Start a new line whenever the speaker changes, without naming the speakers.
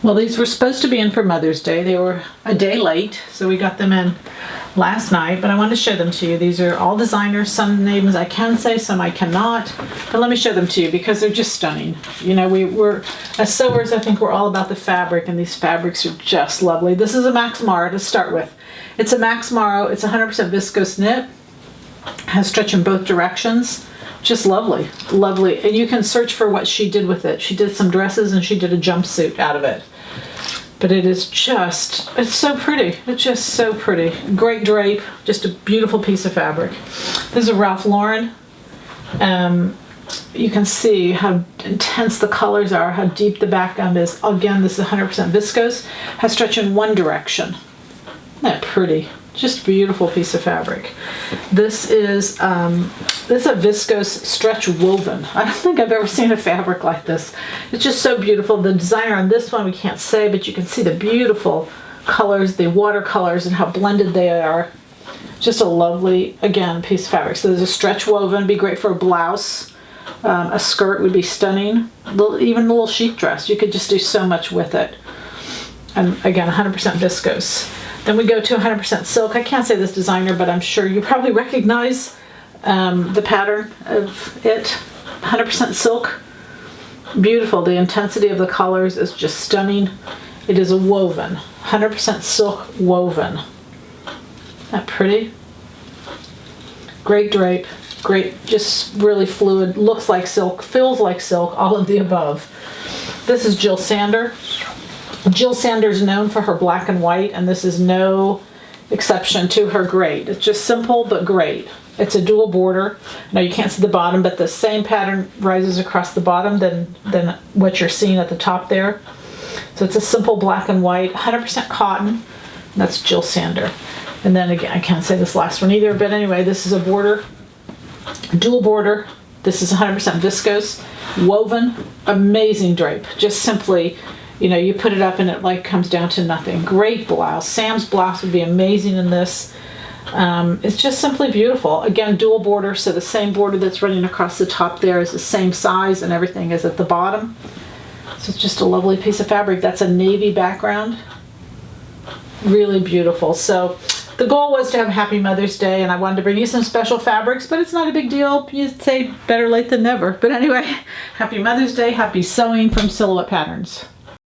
Well, these were supposed to be in for Mother's Day. They were a day late, so we got them in last night, but I wanted to show them to you. These are all designers. Some names I can say, some I cannot, but let me show them to you because they're just stunning. You know, we're as sewers, I think we're all about the fabric, and these fabrics are just lovely. This is a Max Mara to start with. It's a Max Mara. It's 100% viscose knit. Has stretch in both directions. Just lovely, lovely. And you can search for what she did with it. She did some dresses and she did a jumpsuit out of it. But it is just, it's so pretty. It's just so pretty. Great drape, just a beautiful piece of fabric. This is a Ralph Lauren. You can see how intense the colors are, how deep the background is. Again, this is 100% viscose. Has stretch in one direction. Isn't that pretty? Just a beautiful piece of fabric. This is a viscose stretch woven. I don't think I've ever seen a fabric like this. It's just so beautiful. The designer on this one we can't say, but you can see the beautiful colors, the watercolors, and how blended they are. Just a lovely, again, piece of fabric. So there's a stretch woven, be great for a blouse. A skirt would be stunning. Even a little chic dress. You could just do so much with it. And again, 100% viscose. Then we go to 100% silk. I can't say this designer, but I'm sure you probably recognize the pattern of it. 100% silk. Beautiful. The intensity of the colors is just stunning. It is a woven. 100% silk woven. Isn't that pretty? Great drape. Great, just really fluid. Looks like silk. Feels like silk. All of the above. This is Jill Sander. Jill Sander's known for her black and white, and this is no exception to her great. It's just simple but great. It's a dual border. Now you can't see the bottom, but the same pattern rises across the bottom than what you're seeing at the top there. So it's a simple black and white, 100% cotton. That's Jill Sander. And then again, I can't say this last one either, but anyway, this is a border, dual border. This is 100% viscose, woven, amazing drape. Just simply, you know, you put it up and it like comes down to nothing. Great blouse. Sam's blouse would be amazing in this. It's just simply beautiful. Again, dual border, so the same border that's running across the top there is the same size and everything is at the bottom. So it's just a lovely piece of fabric. That's a navy background. Really beautiful. So the goal was to have a happy Mother's Day, and I wanted to bring you some special fabrics, but it's not a big deal. You'd say better late than never. But anyway, happy Mother's Day, happy sewing from Silhouette Patterns.